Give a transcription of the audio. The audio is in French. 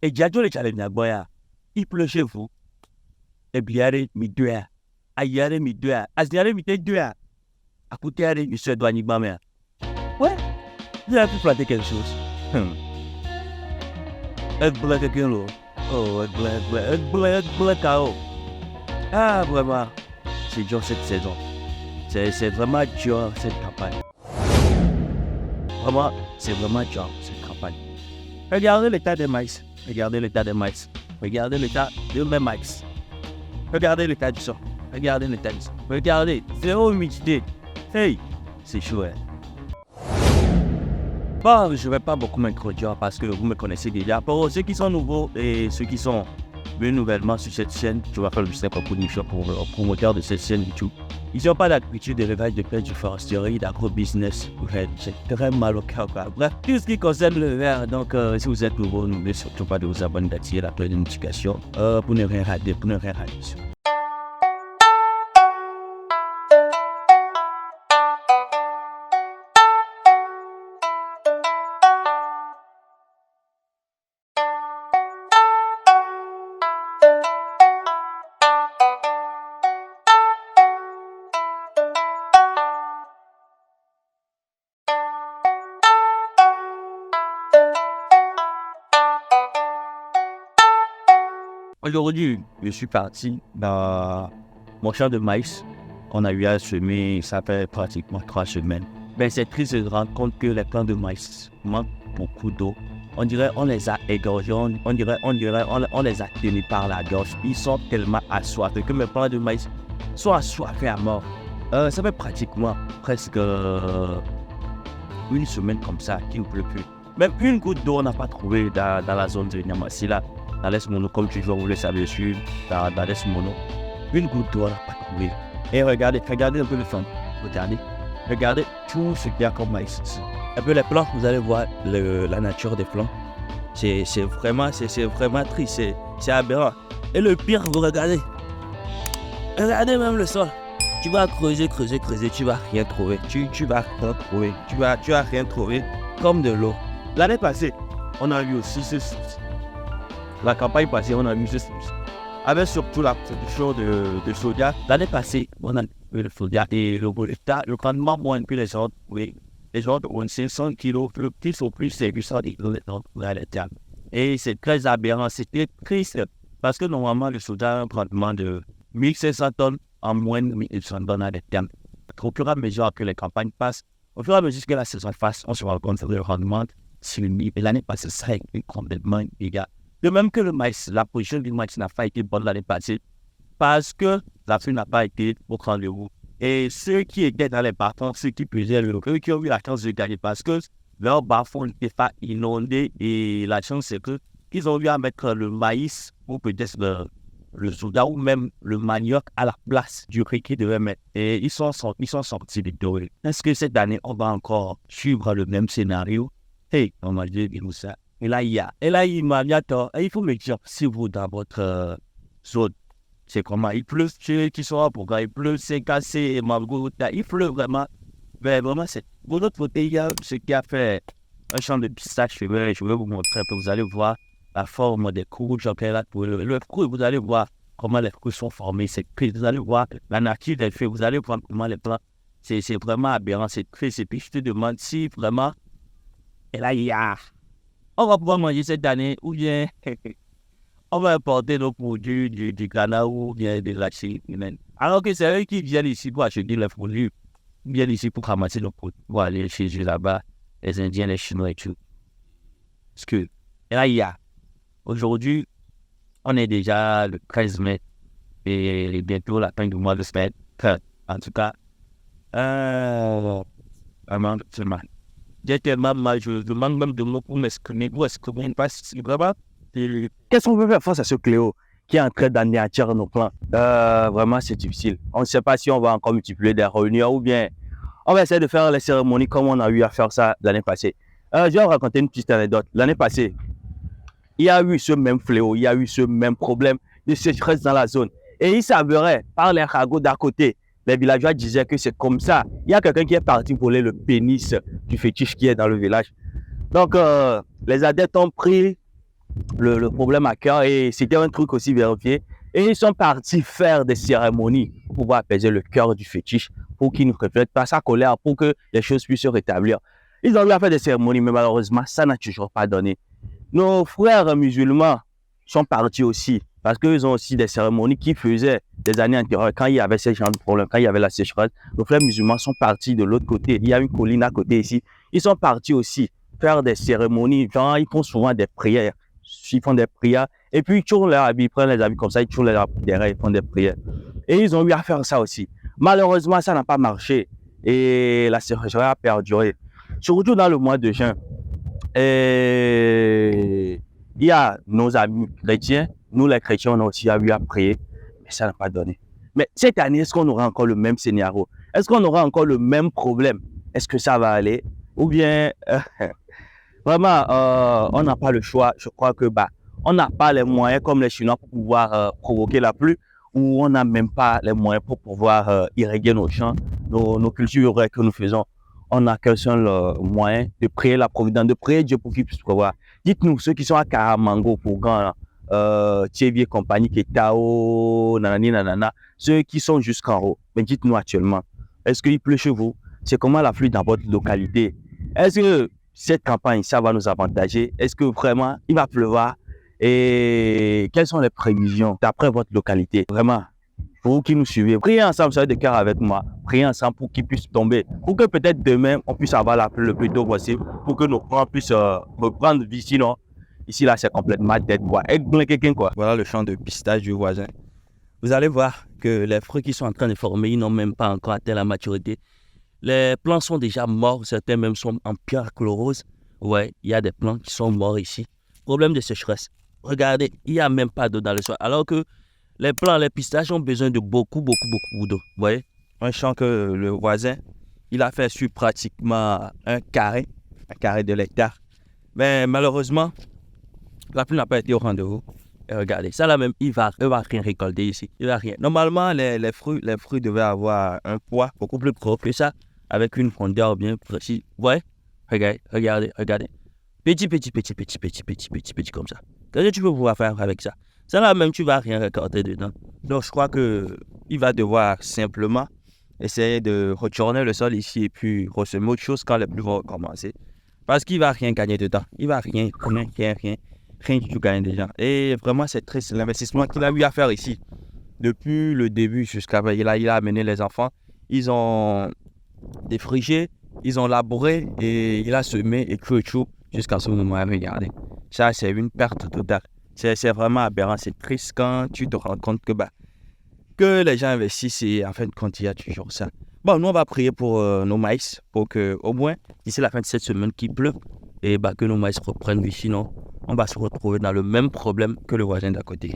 Et Diadio le challenge à Boya. Il pleut chez vous. Et bien, mi deux. Aïe, mi deux. Asniare mi deux. À côté, il se doit n'y pas. Ouais, vous avez pu planter quelque chose. Un blanc quelqu'un là. Oh, un blanc KO. Ah, vraiment, c'est dur cette saison. C'est vraiment dur cette campagne. Vraiment, c'est vraiment dur cette campagne. Regardez l'état des maïs. Regardez l'état des maïs. Regardez l'état de mes maïs. Regardez l'état du sol. Regardez l'état du sol. Regardez, zéro humidité. Hey, c'est chaud, hein. Bon, je ne vais pas beaucoup m'introduire parce que vous me connaissez déjà. Pour ceux qui sont nouveaux et ceux qui sont venus nouvellement sur cette chaîne, je vais faire le simple promotion pour le promoteur de cette chaîne YouTube. Ils n'ont pas d'habitude de l'élevage de pêche, de foresterie, d'agro-business. C'est très mal au cœur. Bref, tout ce qui concerne le verre. Donc, si vous êtes nouveau, n'oubliez surtout pas de vous abonner, d'activer la cloche de notification pour ne rien rater, Aujourd'hui, je suis parti dans mon champ de maïs. On a eu à semer, ça fait pratiquement 3 semaines. Mais c'est triste de se rendre compte que les plants de maïs manquent beaucoup d'eau. On dirait on les a égorgés, on les a tenus par la gorge. Ils sont tellement assoiffés que mes plants de maïs sont assoiffés à mort. Ça fait pratiquement presque une semaine comme ça qu'il ne pleut plus. Même une goutte d'eau on n'a pas trouvé dans la zone de Niamassi là. Dans l'Est Mono, comme toujours, vous le savez, dans l'Est Mono. Une goutte d'eau, on n'a pas trouvé. Et regardez un peu le fond. Regardez tout ce qu'il y a comme maïs ici. Un peu les plants, vous allez voir la nature des plants. C'est vraiment triste, c'est aberrant. Et le pire, vous regardez. Regardez même le sol. Tu vas creuser, tu vas rien trouver. Tu vas rien trouver comme de l'eau. L'année passée, on a eu aussi ceci. La campagne passée, on a mis ceci. Avec surtout la production de soja. L'année passée, on a eu le soja et le rendement moins que les autres. Oui, les autres ont 500 kilos. Le petit sont plus c'est 800 kilos à l'intérieur. Et c'est très aberrant, c'était triste. Parce que normalement, le soja a un rendement de 1500 tonnes en moins de 1100 tonnes à l'intérieur. Au fur et à mesure que les campagnes passent, au fur et à mesure que la saison passe, on se rend compte que le rendement c'est limite. Et l'année passée, ça a été complètement illégal. De même que le maïs, la position du maïs n'a pas été bonne l'année passée parce que la pluie n'a pas été au rendez-vous. Et ceux qui étaient dans les bas-fonds, ceux qui pesaient le eux qui ont eu la chance de gagner parce que leur bas-fond n'était pas inondé et la chance c'est que qu'ils ont eu à mettre le maïs ou peut-être le soja ou même le manioc à la place du riz qu'ils devaient mettre. Et ils sont sortis victorieux. Est-ce que cette année, on va encore suivre le même scénario? Hey, on m'a dit ça. Et là, il m'a dit, il faut me dire, si vous, dans votre zone, c'est comment il pleut, qui sont pour il pleut, c'est cassé, il pleut vraiment. Mais vraiment, c'est de l'autre côté, il y a ce qui a fait un champ de pistache. Je vais vous montrer, vous allez voir la forme des couches. Le fruit, vous allez voir comment les fruits sont formés. Vous allez voir la nature des feuilles, vous allez voir comment les plants. C'est vraiment aberrant, c'est triste. Et puis, je te demande si vraiment, et là, on va pouvoir manger cette année ou bien on va importer nos produits du Ghana ou bien de la Chine. Alors que c'est eux qui viennent ici pour acheter les produits, viennent ici pour ramasser nos produits, pour aller chez eux là-bas, les Indiens, les Chinois et tout. Parce que, et là, aujourd'hui, on est déjà le 13 mai et bientôt la fin du mois de mai. En tout cas, vraiment, semaine. J'ai tellement mal, je demande même de mots pour m'exprimer, vraiment. Qu'est-ce qu'on peut faire face à ce Cléo qui est en train d'anéantir nos plans? Vraiment, c'est difficile. On ne sait pas si on va encore multiplier des réunions ou bien on va essayer de faire les cérémonies comme on a eu à faire ça l'année passée. Je vais vous raconter une petite anecdote. L'année passée, il y a eu ce même fléau, il y a eu ce même problème de sécheresse dans la zone. Et il s'avérait, par les ragots d'à côté, les villageois disaient que c'est comme ça. Il y a quelqu'un qui est parti voler le pénis du fétiche qui est dans le village. Donc, les adeptes ont pris le problème à cœur et c'était un truc aussi vérifié. Et ils sont partis faire des cérémonies pour pouvoir apaiser le cœur du fétiche, pour qu'il ne reflète pas sa colère, pour que les choses puissent se rétablir. Ils ont eu à faire des cérémonies, mais malheureusement, ça n'a toujours pas donné. Nos frères musulmans sont partis aussi, parce qu'ils ont aussi des cérémonies qu'ils faisaient des années antérieures, quand il y avait ce genre de problème, quand il y avait la sécheresse. Nos frères musulmans sont partis de l'autre côté. Il y a une colline à côté ici. Ils sont partis aussi faire des cérémonies. Genre, ils font souvent des prières. Ils font des prières. Et puis, ils tournent leurs habits, ils prennent les habits comme ça, ils tournent leurs habits derrière, ils font des prières. Et ils ont eu à faire ça aussi. Malheureusement, ça n'a pas marché. Et la sécheresse a perduré. Surtout dans le mois de juin. Et il y a nos amis chrétiens, nous les chrétiens, on a aussi eu à prier, mais ça n'a pas donné. Mais cette année, est-ce qu'on aura encore le même scénario? Est-ce qu'on aura encore le même problème? Est-ce que ça va aller? Ou bien, vraiment, on n'a pas le choix. Je crois que on n'a pas les moyens comme les Chinois pour pouvoir provoquer la pluie, ou on n'a même pas les moyens pour pouvoir irriguer nos champs, nos cultures que nous faisons. On a qu'un seul moyen de prier la providence, de prier Dieu pour qu'il puisse prévoir. Dites-nous, ceux qui sont à Karamango, Pougan, Thierry et compagnie, qui est Tao, nanani, nanana, ceux qui sont jusqu'en haut, mais dites-nous actuellement, est-ce qu'il pleut chez vous? C'est comment la pluie dans votre localité? Est-ce que cette campagne, ça va nous avantager? Est-ce que vraiment, il va pleuvoir? Et quelles sont les prévisions d'après votre localité? Vraiment, vous qui nous suivez, priez ensemble, soyez de cœur avec moi. Priez ensemble pour qu'il puisse tomber. Pour que peut-être demain, on puisse avoir la pluie le plus tôt possible. Pour que nos plants puissent reprendre vie. Sinon, ici, là, c'est complètement dead, quoi. Quoi. Voilà le champ de pistache du voisin. Vous allez voir que les fruits qui sont en train de former, ils n'ont même pas encore atteint la maturité. Les plants sont déjà morts. Certains même sont en pyroxylose. Ouais, il y a des plants qui sont morts ici. Problème de sécheresse. Regardez, il n'y a même pas d'eau dans le sol. Alors que les plants, les pistaches ont besoin de beaucoup d'eau. Vous voyez, un champ que le voisin, il a fait sur pratiquement un carré de l'hectare. Mais malheureusement, la pluie n'a pas été au rendez-vous. Et regardez, ça là même, il va rien récolter ici. Il va rien. Normalement, les fruits devaient avoir un poids beaucoup plus gros que ça, avec une fondeur bien précise. Vous voyez, regardez. Petit comme ça. Qu'est-ce que tu peux pouvoir faire avec ça? Ça là même, tu vas rien récolter dedans. Donc, je crois qu'il va devoir simplement essayer de retourner le sol ici et puis ressemer autre chose quand les pluies vont commencer. Parce qu'il ne va rien gagner dedans. Il ne va rien du tout gagner déjà. Et vraiment, c'est triste. L'investissement qu'il a eu à faire ici, depuis le début jusqu'à il a amené les enfants. Ils ont défriché, ils ont labouré et il a semé et tout jusqu'à ce moment. Regardez. Ça, c'est une perte totale. C'est vraiment aberrant, c'est triste quand tu te rends compte que les gens investissent et en fin de compte, il y a toujours ça. Bon, nous, on va prier pour nos maïs, pour que au moins, d'ici la fin de cette semaine qu'il pleut, et que nos maïs reprennent. Sinon, on va se retrouver dans le même problème que le voisin d'à côté.